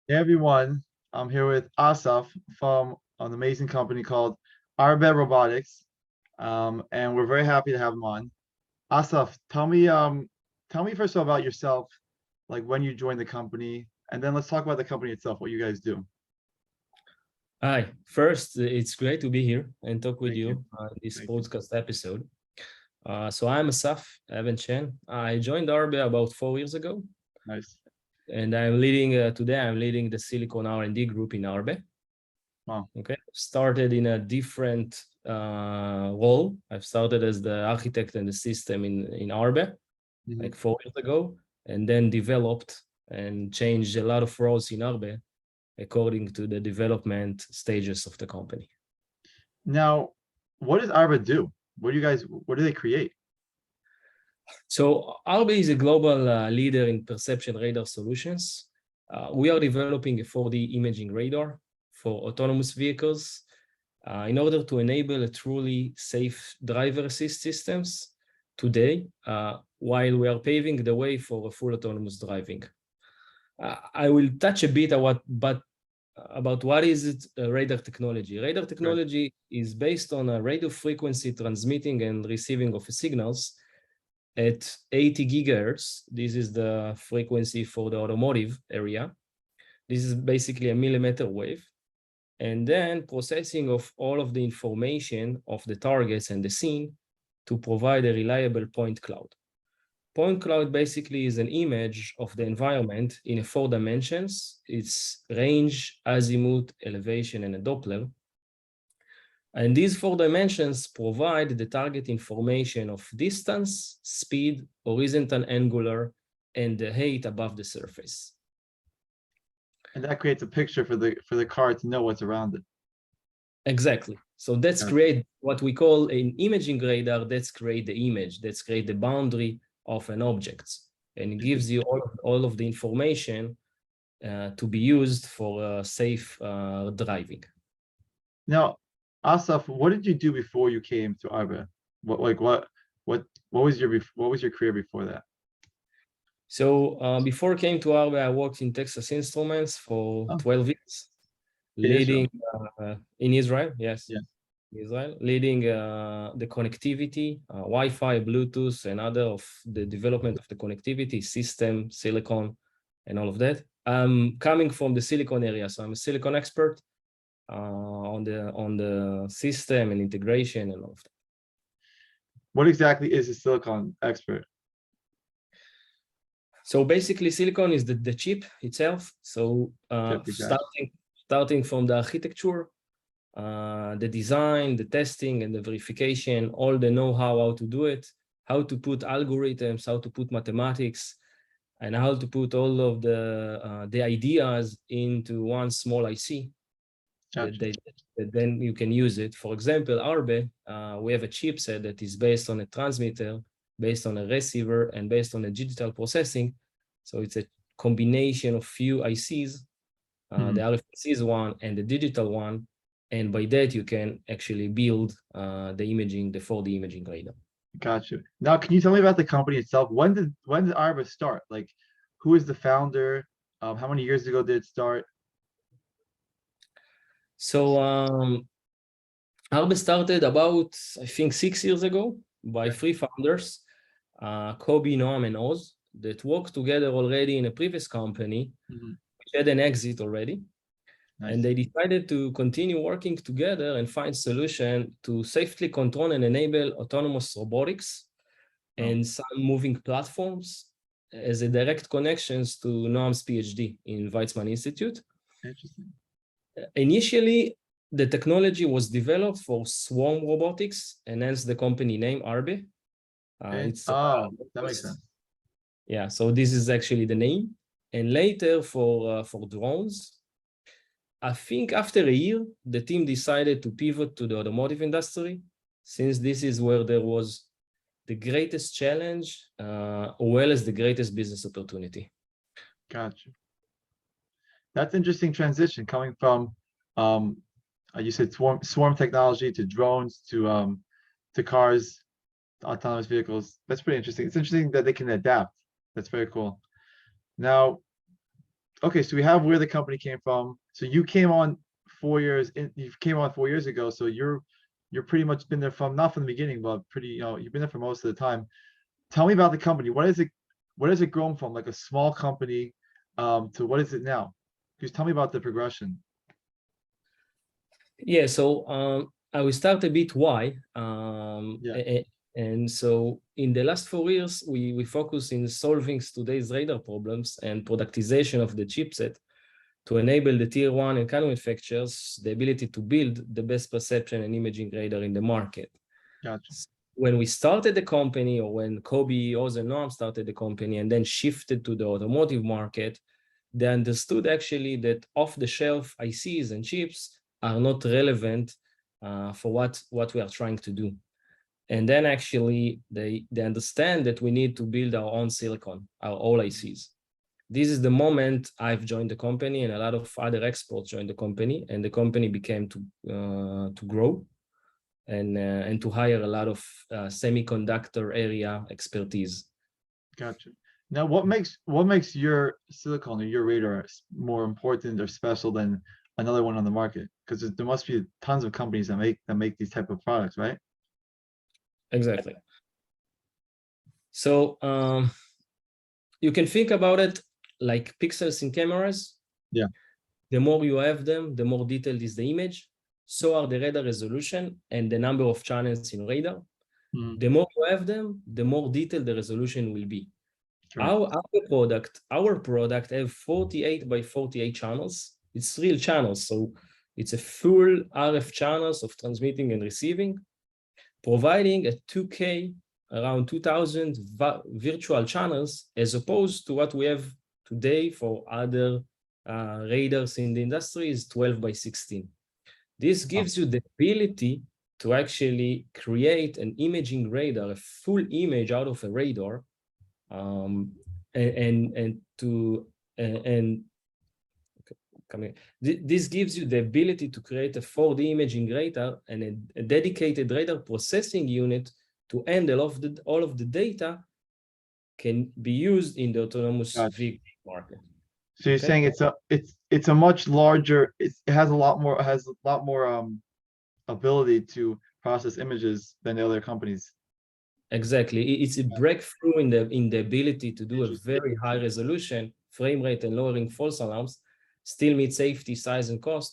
Hey everyone, I'm here with Asaf from an amazing company called Arbe Robotics, and we're very happy to have him on. Asaf, tell me first of all about yourself, like when you joined the company, and then let's talk about the company itself, what you guys do. Hi. First, it's great to be here and talk with Thank you. you on this Thank you. podcast episode. So I'm Asaf Evan Chen. I joined Arbe about 4 years ago, Nice. and I'm leading today. I'm leading the Silicon R&D group in Arbe. Wow. Okay, started in a different role. I've started as the architect and the system in Arbe Mhm. like 4 years ago, and then developed and changed a lot of roles in Arbe according to the development stages of the company. Now, what does Arbe do? What do they create? So Arbe is a global leader in perception radar solutions. We are developing a 4D imaging radar for autonomous vehicles in order to enable a truly safe driver assist systems today, while we are paving the way for a full autonomous driving. I will touch a bit about what is it radar technology. Radar Right. technology is based on a radio frequency transmitting and receiving of signals at 80 gigahertz. This is the frequency for the automotive area. This is basically a millimeter wave. And then processing of all of the information of the targets and the scene to provide a reliable point cloud. Point cloud basically is an image of the environment in 4 dimensions. It's range, azimuth, elevation, and a Doppler. And these 4 dimensions provide the target information of distance, speed, horizontal angular, and the height above the surface. And that creates a picture for the car to know what's around it. Exactly. So that's Gotcha. create what we call an imaging radar. That's create the image. That's create the boundary of an object, and it gives you all of the information to be used for safe driving. Now, Asaf, what did you do before you came to Arbe? What was what was your career before that? So before I came to Arbe, I worked in Texas Instruments for Oh, 12 years, in Israel. leading in Israel, yes, Yeah, Israel, leading the connectivity, Wi-Fi, Bluetooth, and other of the development of the connectivity system, silicon, and all of that. I'm coming from the silicon area, so I'm a silicon expert on the system and integration and all of that. what exactly is a silicon expert? So basically, silicon is the chip itself. So Chip, exactly. starting from the architecture, the design, the testing, and the verification, all the know-how how to do it, how to put algorithms, how to put mathematics, and how to put all of the ideas into one small IC Gotcha. that then you can use it. For example, Arbe, we have a chipset that is based on a transmitter, based on a receiver, and based on a digital processing. So it's a combination of few ICs, the RFCs one and the digital one, and by that you can actually build the imaging, the 4D imaging radar. Gotcha. Now, can you tell me about the company itself? When did Arbe start? Like, who is the founder? How many years ago did it start? So Arbe started about, I think, 6 years ago by Okay. 3 founders, Kobe, Noam, and Oz, that worked together already in a previous company, Mhm. which had an exit already. And Nice. they decided to continue working together and find solution to safely control and enable autonomous robotics Oh, and some moving platforms as a direct connections to Noam's PhD in Weizmann Institute. interesting. Initially, the technology was developed for swarm robotics, and hence the company name Arbe. And It's oh, that makes sense. yeah. So this is actually the name. And later for drones, I think after a year, the team decided to pivot to the automotive industry, since this is where there was the greatest challenge, as well as the greatest business opportunity. Gotcha. That's interesting transition coming from um you said swarm technology to drones to cars, autonomous vehicles. That's pretty interesting. It's interesting that they can adapt. That's very cool. Now, okay, so we have where the company came from. So you came on 4 years in, you came on 4 years ago. So you're pretty much been there from not from the beginning, but pretty, you've been there for most of the time. Tell me about the company. What has it grown from? Like a small company to what is it now? Just tell me about the progression. Yeah, so I will start a bit why. Yeah, And so in the last 4 years, we focus in solving today's radar problems and productization of the chipset to enable the tier one and car manufacturers the ability to build the best perception and imaging radar in the market. gotcha. When we started the company, or when Kobe, Oz, and Noam started the company and then shifted to the automotive market, they understood actually that off-the-shelf ICs and chips are not relevant for what we are trying to do. And then actually they understand that we need to build our own silicon, our own ICs. This is the moment I've joined the company, and a lot of other experts joined the company, and the company began to grow and to hire a lot of semiconductor area expertise. Gotcha. Now, what makes your silicon or your radar more important or special than another one on the market? Because there must be tons of companies that make these type of products, right? Exactly. So you can think about it like pixels in cameras. Yeah. The more you have them, the more detailed is the image. So are the radar resolution and the number of channels in radar. Mhm. The more you have them, the more detailed the resolution will be. Correct. Our product have 48 by 48 channels. It's real channels, so it's a full RF channels of transmitting and receiving, providing a 2K, around 2000 virtual channels, as opposed to what we have today for other radars in the industry is 12 by 16. This Oh, gives you the ability to actually create an imaging radar, a full image out of a radar, and to and this gives you the ability to create a 4D imaging radar and a dedicated radar processing unit to handle all of the data can be used in the autonomous gotcha. vehicle market. So you're Okay, saying it's a much larger, it has a lot more ability to process images than the other companies. exactly. It's a breakthrough in the ability to do a Interesting. very high resolution frame rate and lowering false alarms, still meet safety, size, and cost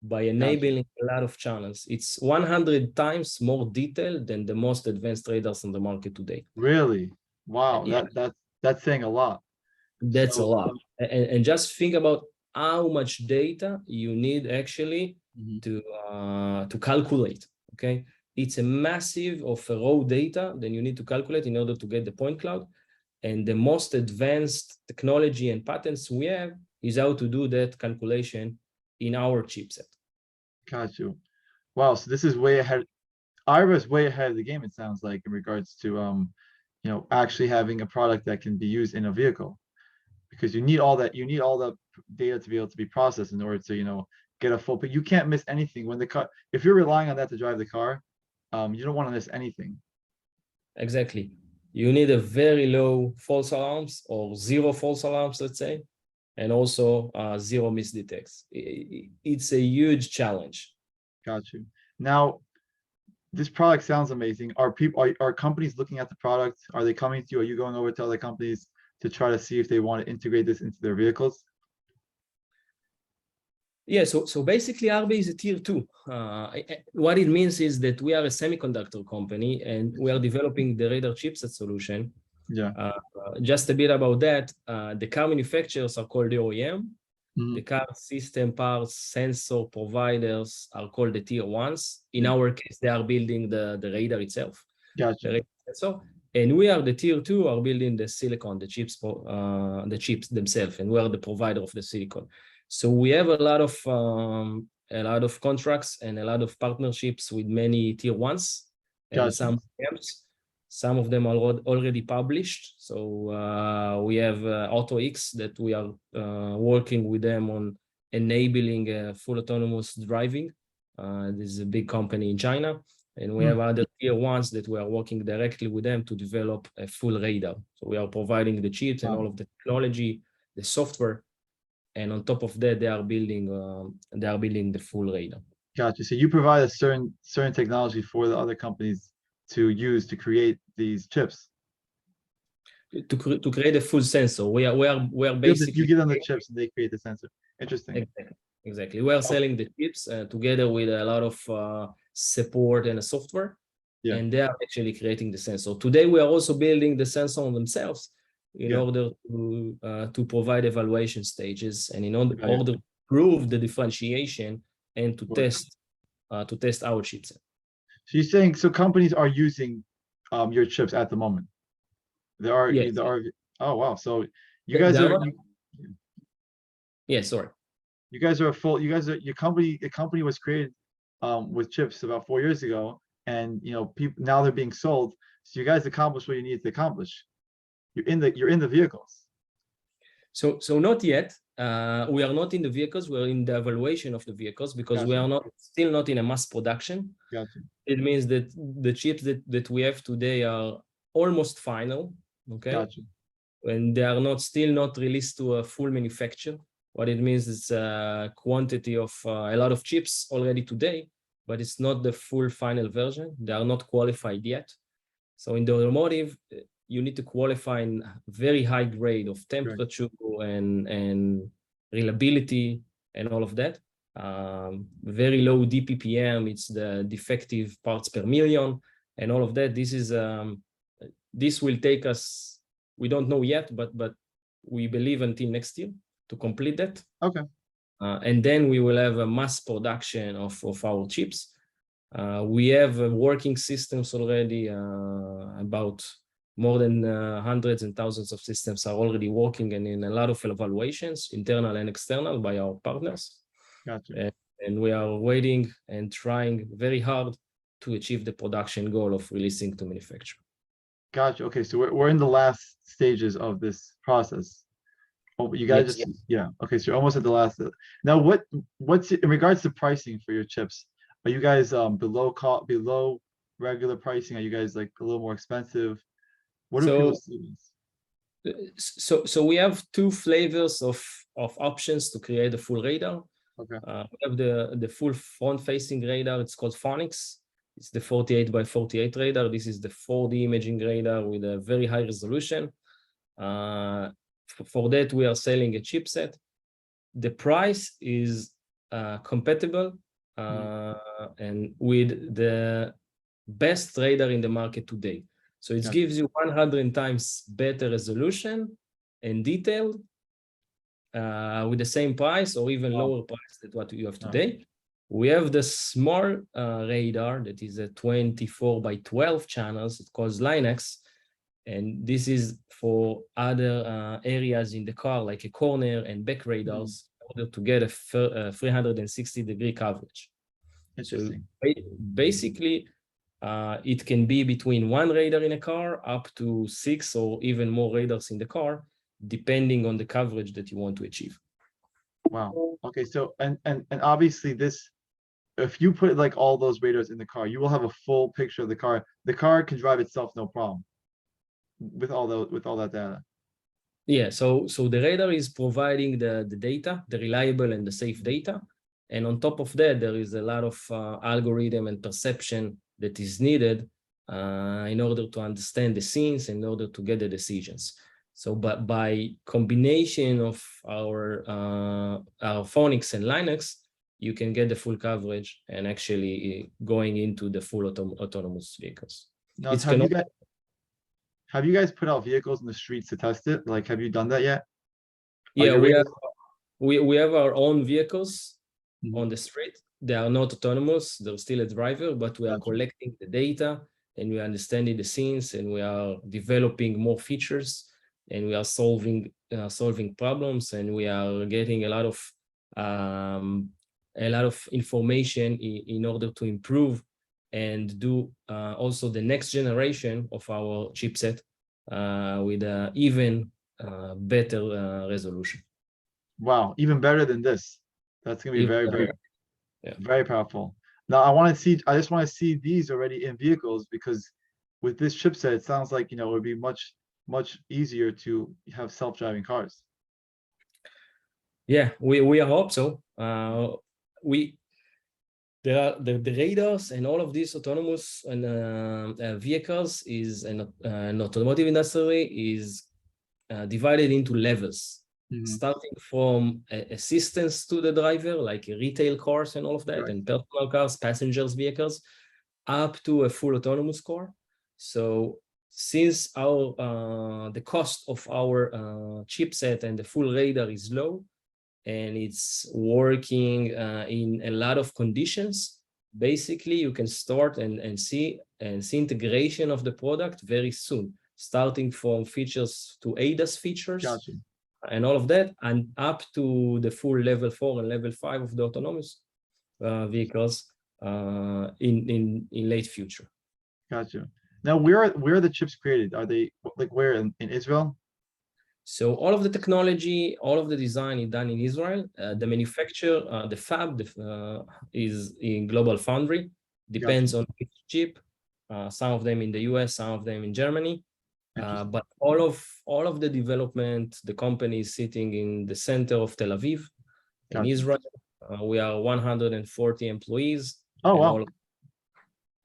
by Gotcha. enabling a lot of channels. It's 100 times more detailed than the most advanced radars on the market today. Really? Wow. Yeah, That's saying a lot. that's a So, lot. And just think about how much data you need actually mhm, to calculate. Okay, it's a massive of raw data that you need to calculate in order to get the point cloud. And the most advanced technology and patents we have is how to do that calculation in our chipset. got you. Wow. So this is way ahead. Arbe way ahead of the game, it sounds like, in regards to actually having a product that can be used in a vehicle. Because you need all the data to be able to be processed in order to, get a full, but you can't miss anything when the car, if you're relying on that to drive the car, you don't want to miss anything. Exactly. You need a very low false alarms or zero false alarms, let's say, and also zero misdetects. It's a huge challenge. Got you. Now, this product sounds amazing. Are companies looking at the product? Are they coming to you? Are you going over to other companies to try to see if they want to integrate this into their vehicles? Yeah, so basically Arbe is a tier two. What it means is that we are a semiconductor company and we are developing the radar chipset solution. Yeah. Just a bit about that, the car manufacturers are called the OEM. Mhm. The car system parts, sensor providers are called the tier ones. In Yeah. our case, they are building the radar itself, Gotcha. the radar sensor. And we are the tier two, are building the silicon, the chips themselves, and we are the provider of the silicon. So we have a lot of contracts and a lot of partnerships with many tier ones and Gotcha. some OEMs. Some of them are already published. So we have AutoX that we are working with them on enabling full autonomous driving. This is a big company in China. And we Hmm. have other tier ones that we are working directly with them to develop a full radar. So we are providing the chips and Wow. all of the technology, the software. and on top of that, they are building the full radar. Gotcha. So you provide a certain technology for the other companies to use to create these chips. To create a full sensor. We are You basically give them the chips and they create the sensor. Interesting. exactly. We are Oh, selling the chips together with a lot of support and a software, yeah, and they are actually creating the sensor. Today, we are also building the sensor on themselves in yeah. order to provide evaluation stages and in order, Got it. to prove the differentiation and to Course. test our chipset. So you're saying so companies are using your chips at the moment. Yes, There are oh wow. So you they guys are are not. Yeah, sorry. you guys are full you guys are your company the company was created with chips about 4 years ago, and people now they're being sold. So you guys accomplished what you need to accomplish. You're in the vehicles. So not yet. We are not in the vehicles. We're in the evaluation of the vehicles because we Gotcha. are still not in a mass production. Gotcha. It means that the chips that we have today are almost final, okay? Gotcha. And they are still not released to a full manufacture. What it means is a quantity of a lot of chips already today, but it's not the full final version. They are not qualified yet. So in the automotive, you need to qualify in very high grade of temperature and reliability and all of that. Very low DPPM, it's the defective parts per million and all of that. This will take us, we don't know yet, but we believe until next year to complete that. Okay. And then we will have a mass production of our chips. We have working systems already, about more than hundreds and thousands of systems are already working and in a lot of evaluations, internal and external, by our partners. Gotcha. And we are waiting and trying very hard to achieve the production goal of releasing to manufacture. Gotcha. Okay, so we're in the last stages of this process. Oh, you guys Yes. yeah. Okay, so you're almost at the last. Now, what's in regards to pricing for your chips? Are you guys below regular pricing? Are you guys like a little more expensive? What do people So see? so we have two flavors of options to create a full radar. Okay. We have the full front-facing radar. It's called Phonics. It's the 48 by 48 radar. This is the 4D imaging radar with a very high resolution. For that, we are selling a chipset. The price is compatible and with the best radar in the market today. So it Gotcha. gives you 100 times better resolution and detail with the same price or even lower price than what you have today. We have the small radar that is a 24 by 12 channels. It calls Linux. And this is for other areas in the car, like a corner and back radars, in order to get a 360-degree coverage. Interesting. So basically, it can be between one radar in a car up to 6 or even more radars in the car, depending on the coverage that you want to achieve. Wow. Okay, so and obviously this, if you put like all those radars in the car, you will have a full picture of the car. The car can drive itself, no problem, with all that data. Yeah, so the radar is providing the data, the reliable and the safe data. And on top of that, there is a lot of algorithm and perception that is needed in order to understand the scenes, in order to get the decisions. So by combination of our Phonics and Linux, you can get the full coverage and actually going into the full autonomous vehicles. Now, have you guys put out vehicles in the streets to test it? Like, have you done that yet? Yeah, we have our own vehicles on the street. They are not autonomous, they're still a driver, but we are collecting the data and we are understanding the scenes and we are developing more features and we are solving problems and we are getting a lot of information in order to improve and do also the next generation of our chipset with even better resolution. Wow, even better than this. That's gonna be Even very, better. very, Yeah. very powerful. Now, I just want to see these already in vehicles, because with this chipset, it sounds like, it would be much, much easier to have self-driving cars. Yeah, we hope so. We there are the radars and all of these autonomous and vehicles is an automotive industry is divided into levels, Mhm. starting from assistance to the driver, like retail cars and all of that, Right. and personal cars, passengers vehicles, up to a full autonomous car. So since the cost of our chipset and the full radar is low, and it's working in a lot of conditions, basically you can start and see integration of the product very soon, starting from features to ADAS features Gotcha. and all of that, and up to the full level 4 and level 5 of the autonomous vehicles in late future. Gotcha. Now, where are the chips created? Are they like where in Israel? So all of the technology, all of the design is done in Israel. The manufacture, the fab is in Global Foundry. Gotcha. Depends on which chip. Some of them in the US, some of them in Germany. Interesting. But all of the development, the company is sitting in the center of Tel Aviv, in Gotcha. Israel. We are 140 employees, Oh, and wow. all,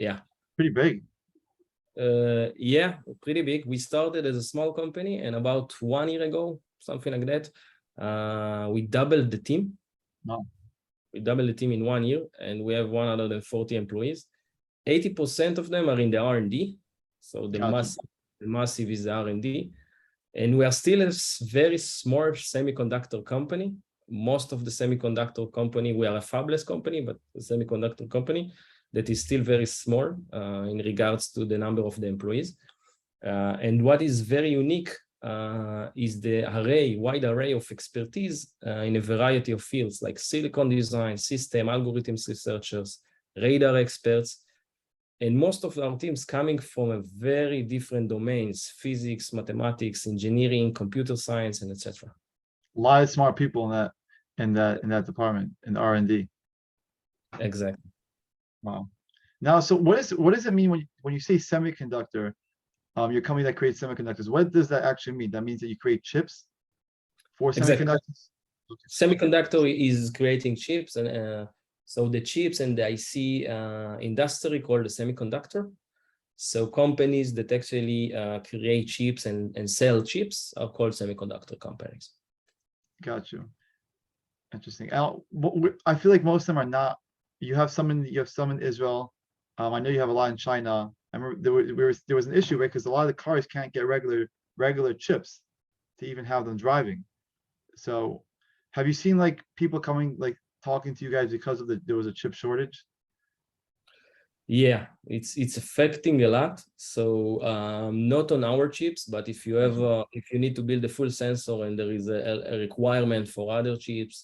yeah. Pretty big. Yeah, pretty big. We started as a small company, and about 1 year ago, something like that, we doubled the team. No. We doubled the team in 1 year, and we have 140 employees. 80% of them are in the R&D. So Gotcha. the massive is the R&D. And we are still a very small semiconductor company. Most of the semiconductor company, we are a fabless company, but a semiconductor company that is still very small in regards to the number of the employees. And what is very unique is the wide array of expertise in a variety of fields like silicon design, system, algorithms researchers, radar experts, and most of our teams coming from a very different domains: physics, mathematics, engineering, computer science, and etc. A lot of smart people in that department in R&D. Exactly. Wow. Now, so what does it mean when you say semiconductor? Your company that creates semiconductors. What does that actually mean? That means that you create chips for Exactly. semiconductors? Okay. Semiconductor is creating chips, and so the chips and the IC industry called the semiconductor. So companies that actually create chips and sell chips are called semiconductor companies. Got you. Interesting. I feel like most of them are not. You have some in Israel. I know you have a lot in China. I remember there was an issue, right? Because a lot of the cars can't get regular chips to even have them driving. So, have you seen like people coming like talking to you guys because of there was a chip shortage? Yeah, it's affecting a lot. So not on our chips, but if you have Gotcha. if you need to build a full sensor and there is a requirement for other chips,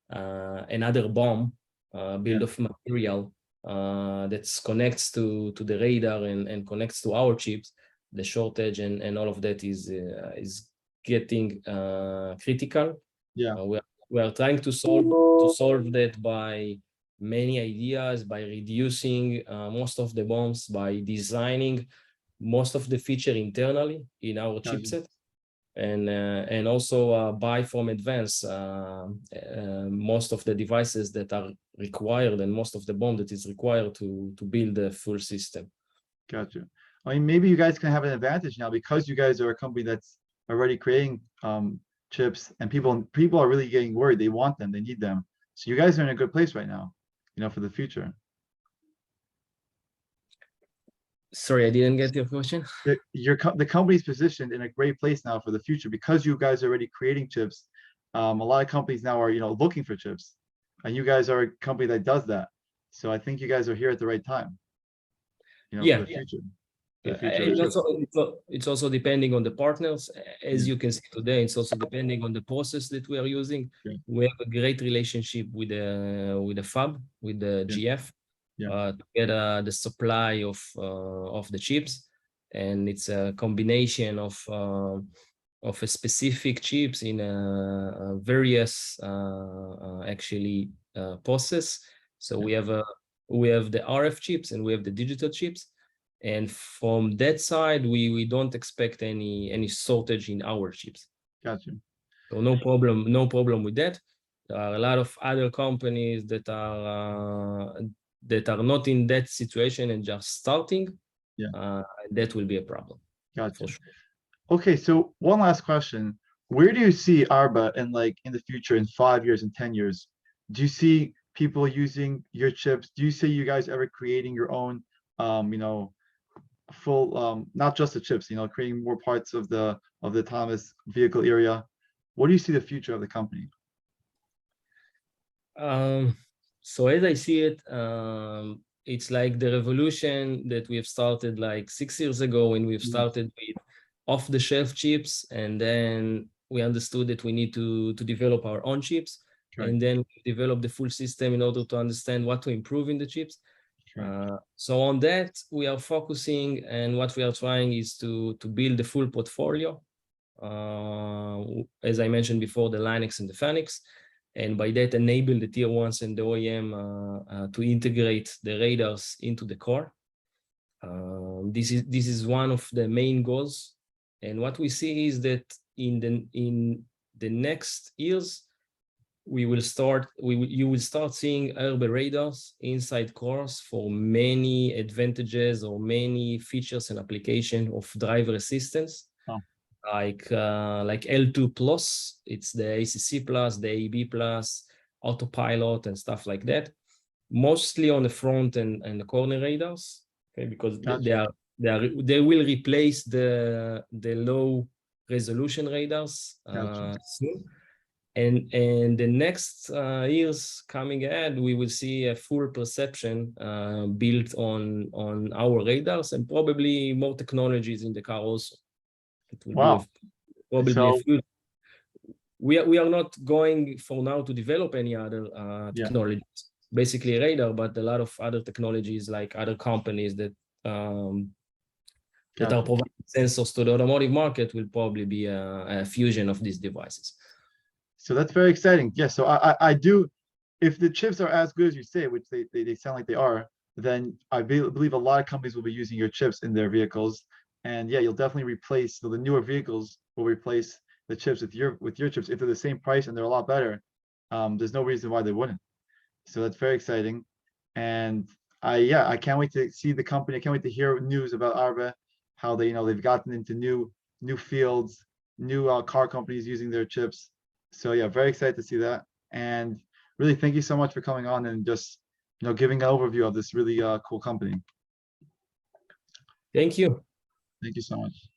another BOM, Yeah. build of material that connects to the radar and connects to our chips, the shortage and all of that is getting critical. Yeah. We are trying to solve that by many ideas, by reducing most of the BOMs, by designing most of the feature internally in our Gotcha. chipset, and also buy from advance most of the devices that are required and most of the BOM that is required to build a full system. Gotcha. I mean, maybe you guys can have an advantage now because you guys are a company that's already creating chips, and people are really getting worried. They want them, they need them. So you guys are in a good place right now, for the future. Sorry, I didn't get your question. The company's positioned in a great place now for the future because you guys are already creating chips. A lot of companies now are looking for chips, and you guys are a company that does that. So I think you guys are here at the right time, for Yeah, the future. For the future of it's chips. also depending on the partners. As Yeah. you can see today, it's also depending on the process that we are using. Yeah. We have a great relationship with the fab, with the Yeah. GF, Yeah. to get the supply of the chips, and it's a combination of a specific chips in a various actually process. So Yeah. we have the RF chips and we have the digital chips, and from that side we don't expect any shortage in our chips. Gotcha. So no problem with that. There are a lot of other companies that are not in that situation and just starting. Yeah. That will be a problem Gotcha. for sure. Okay, so one last question. Where do you see Arba in the future in 5 years and 10 years? Do you see people using your chips? Do you see you guys ever creating your own you know, full not just the chips, you know, creating more parts of the autonomous vehicle area? What do you see the future of the company? So as I see it, it's like the revolution that we have started like 6 years ago when we've started with off-the-shelf chips, and then we understood that we need to develop our own chips, Correct. and then we develop the full system in order to understand what to improve in the chips. So on that, we are focusing, and what we are trying is to build the full portfolio. As I mentioned before, the Linux and the Phoenix, and by that enable the tier ones and the OEM to integrate the radars into the core. This is one of the main goals, and what we see is that in the next years you will start seeing Arbe radars inside cores for many advantages or many features and application of driver assistance. Like L2 plus, it's the ACC plus, the AEB plus, autopilot and stuff like that. Mostly on the front and the corner radars, okay, because they will replace the low resolution radars soon. And the next years coming ahead, we will see a full perception built on our radars, and probably more technologies in the car also. It will Wow. be probably a few. We are not going for now to develop any other technologies, basically radar, but a lot of other technologies like other companies that are providing sensors to the automotive market will probably be a fusion of these devices. So that's very exciting. Yeah, so I do, if the chips are as good as you say, which they sound like they are, then I believe a lot of companies will be using your chips in their vehicles. And yeah, you'll definitely replace, so the newer vehicles will replace the chips with your chips. If they're the same price and they're a lot better, there's no reason why they wouldn't. So that's very exciting. And I can't wait to see the company. I can't wait to hear news about Arbe, how they, you know, they've gotten into new fields, new car companies using their chips. So yeah, very excited to see that. And really, thank you so much for coming on and just, you know, giving an overview of this really cool company. Thank you. Thank you so much.